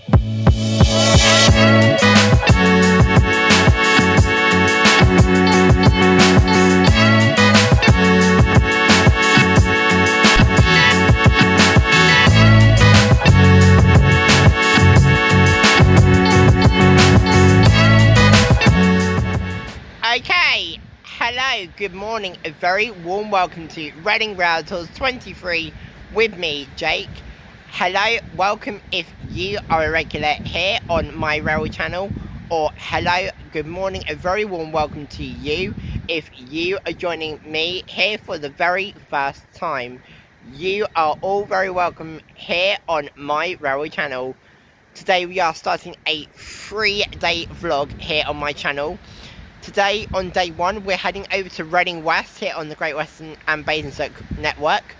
Okay, hello, good morning, a very warm welcome to Reading Rail Tours 23 with me, Jake. Hello, welcome if you are a regular here on my railway channel, or hello, good morning, a very warm welcome to you if you are joining me here for the very first time. You are all very welcome here on my railway channel. Today we are starting a 3-day vlog here on my channel. Today, on day one, we're heading over to Reading West here on the Great Western and Basingstoke network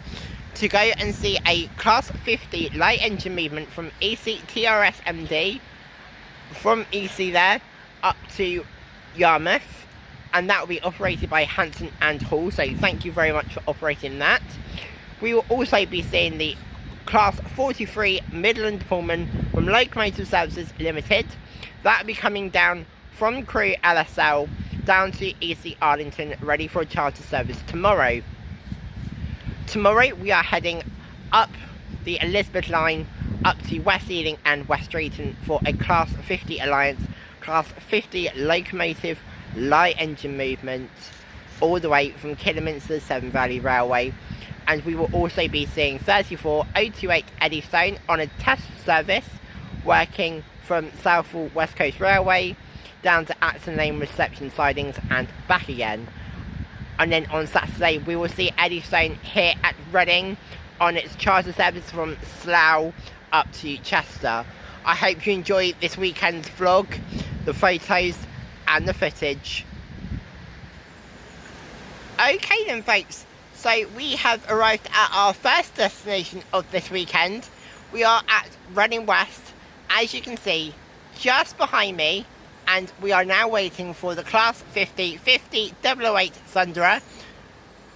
to go and see a Class 50 light engine movement from Eastleigh TRS MD, from Eastleigh there up to Yarmouth, and that will be operated by Hanson and Hall, so thank you very much for operating that. We will also be seeing the Class 43 Midland Pullman from Locomotive Services Ltd. That will be coming down from Crewe LSL down to Eastleigh Arlington, ready for a charter service tomorrow. Tomorrow we are heading up the Elizabeth line up to West Eastleigh and West Drayton for a Class 50 Alliance, Class 50 locomotive light engine movement all the way from Kidderminster Severn Valley Railway. And we will also be seeing 34028 Eddystone on a test service working from Southall West Coast Railway down to Acton Lane reception sidings and back again. And then on Saturday we will see Eddystone here at Reading on its charter service from Slough up to Chester. I hope you enjoy this weekend's vlog, the photos and the footage. Okay then folks, so we have arrived at our first destination of this weekend. We are at Reading West, as you can see just behind me, and we are now waiting for the Class 50 008 Thunderer.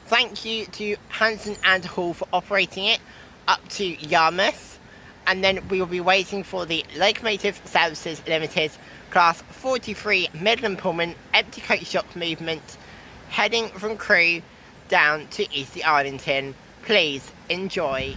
Thank you to Hanson and Hall for operating it up to Yarmouth, and then we will be waiting for the Locomotive Services Ltd Class 43 Midland Pullman empty coach shock movement heading from Crewe down to Eastleigh Arlington. Please enjoy.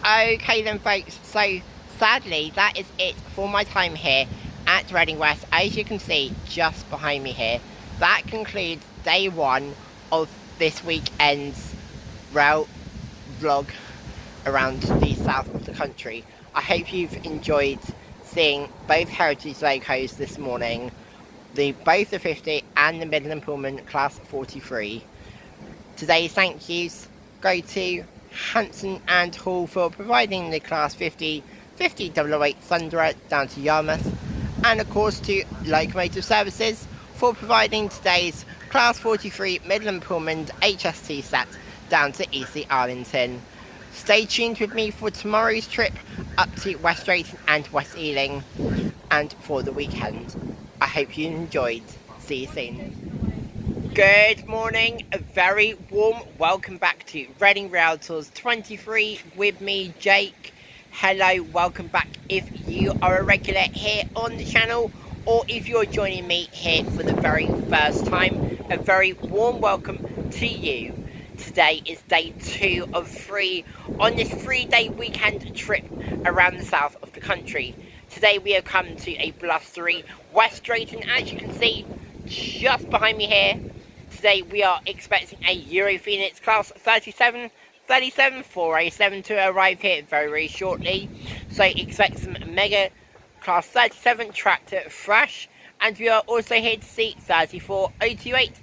Okay then folks, so sadly that is it for my time here at Reading West. As you can see just behind me here, that concludes day one of this weekend's rail vlog around the south of the country. I hope you've enjoyed seeing both heritage locos this morning, both the 50 and the Midland Pullman Class 43. Today's thank yous go to Hanson and Hall for providing the Class 50 008 Thunderer down to Yarmouth, and of course to Locomotive Services for providing today's Class 43 Midland Pullman HST set down to Eastleigh Arlington. Stay tuned with me for tomorrow's trip up to West Drayton and West Eastleigh and for the weekend. I hope you enjoyed. See you soon. Good morning, a very warm welcome back to Reading Realtors 23 with me, Jake. Hello, welcome back if you are a regular here on the channel, or if you're joining me here for the very first time, a very warm welcome to you. Today is day 2 of 3 on this 3-day weekend trip around the south of the country. Today we have come to a blustery West Drayton, as you can see just behind me here. Today we are expecting a europhoenix class 37 407 to arrive here very shortly. So expect some mega class 37 tractor thrash, and we are also here to see 34028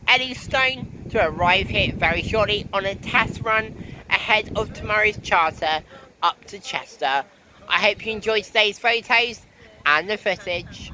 eddystone to arrive here very shortly on a test run ahead of tomorrow's charter up to Chester. I hope you enjoyed today's photos and the footage.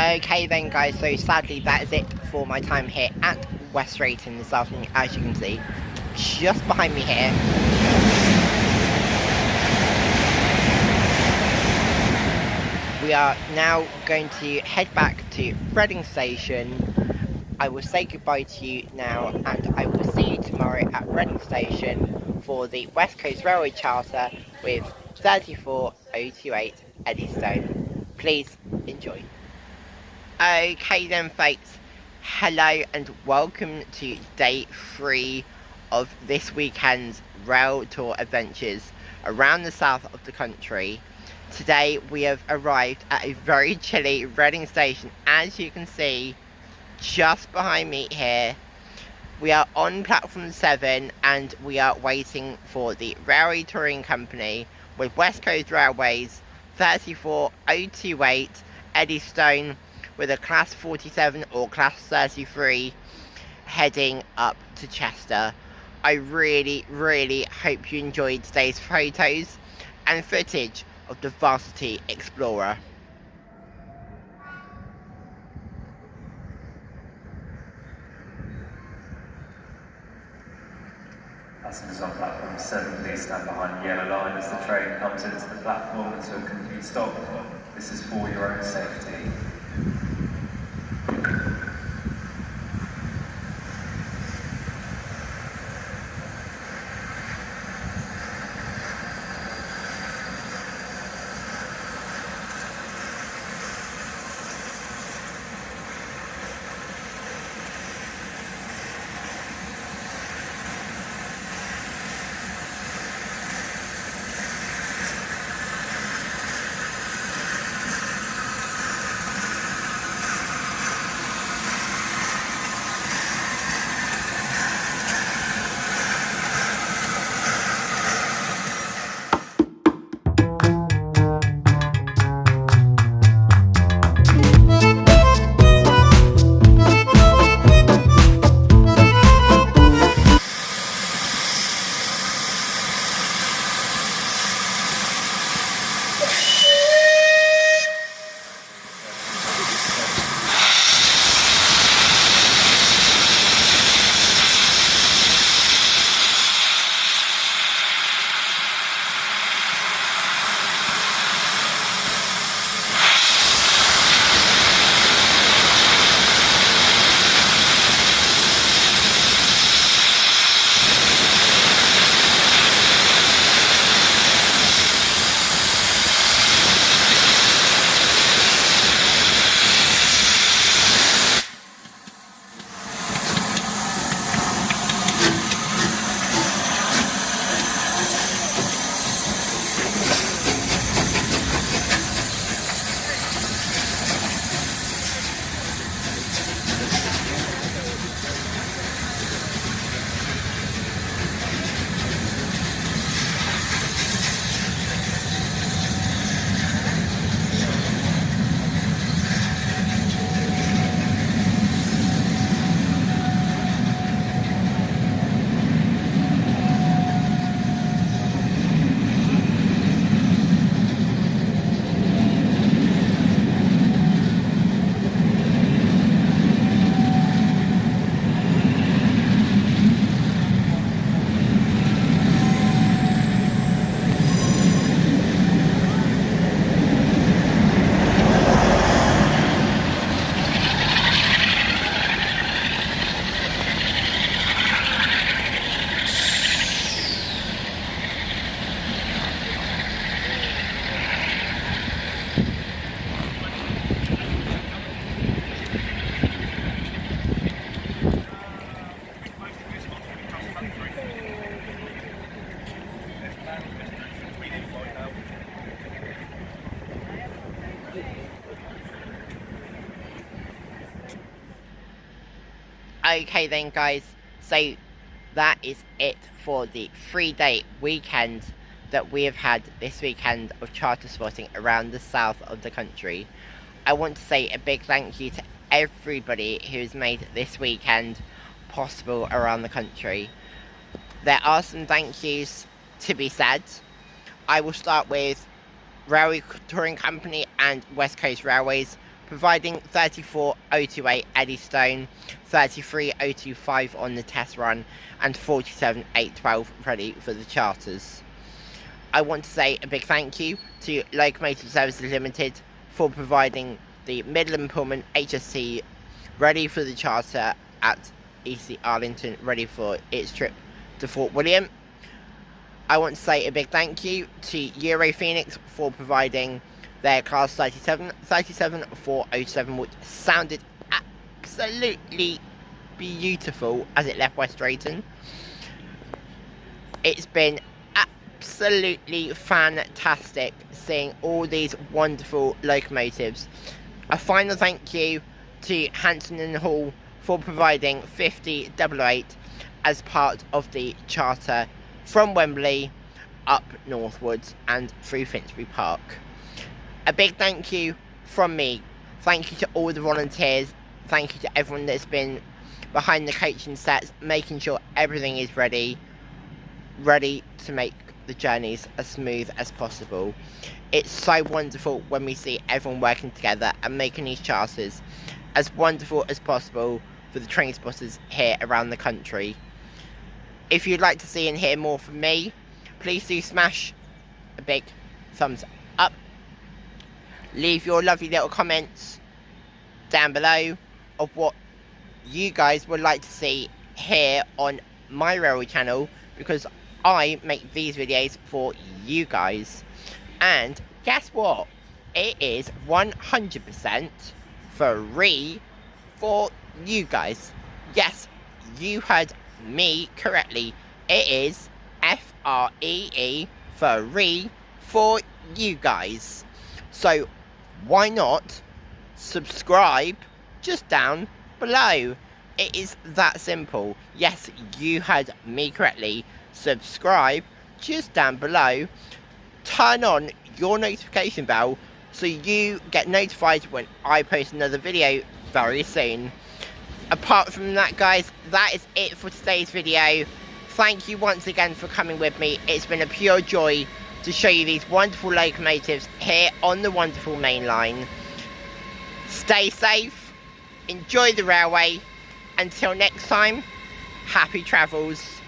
Okay then guys, so sadly that is it for my time here at West Drayton this afternoon. As you can see, just behind me here, we are now going to head back to Reading Station. I will say goodbye to you now, and I will see you tomorrow at Reading Station for the West Coast Railway Charter with 34028 Eddystone. Please enjoy. Okay then folks, hello and welcome to day 3 of this weekend's rail tour adventures around the south of the country. Today we have arrived at a very chilly Reading Station. As you can see just behind me here, we are on platform 7 and we are waiting for the Railway Touring Company with West Coast Railways 34028 Eddystone with a class 47 or class 33 heading up to Chester. I really hope you enjoyed today's photos and footage of the Varsity Explorer. Passengers on platform 7, please stand behind the yellow line as the train comes into the platform and to a complete stop. This is for your own safety. Okay then guys, so that is it for the 3-day weekend that we have had this weekend of charter spotting around the south of the country. I want to say a big thank you to everybody who's made this weekend possible around the country. There are some thank yous to be said. I will start with Railway Touring Company and West Coast Railways. providing 34,028 eddystone, 33,025 on the test run, and 47,812 ready for the charters. I want to say a big thank you to Locomotive Services Ltd for providing the Midland Pullman HSC ready for the charter at Eastleigh, Arlington, ready for its trip to Fort William. I want to say a big thank you to europhoenix for providing their Class 37407, which sounded absolutely beautiful as it left West Drayton. It's been absolutely fantastic seeing all these wonderful locomotives. A final thank you to Hanson and Hall for providing 5088 as part of the charter from Wembley up northwards and through Finsbury Park. A big thank you from me. Thank you to all the volunteers. Thank you to everyone that's been behind the coaching sets, making sure everything is ready to make the journeys as smooth as possible. It's so wonderful when we see everyone working together and making these charters as wonderful as possible for the train spotters here around the country. If you'd like to see and hear more from me, please do smash a big thumbs up. Leave your lovely little comments down below of what you guys would like to see here on my railway channel, because I make these videos for you guys. And guess what? It is 100% free for you guys. Yes, you heard me correctly. It is free for you guys. So why not subscribe just down below? It is that simple. Yes, you heard me correctly. Subscribe just down below. Turn on your notification bell so you get notified when I post another video very soon. Apart from that, guys, that is it for today's video. Thank you once again for coming with me. It's been a pure joy to show you these wonderful locomotives here on the wonderful main line. Stay safe, enjoy the railway. Until next time, happy travels.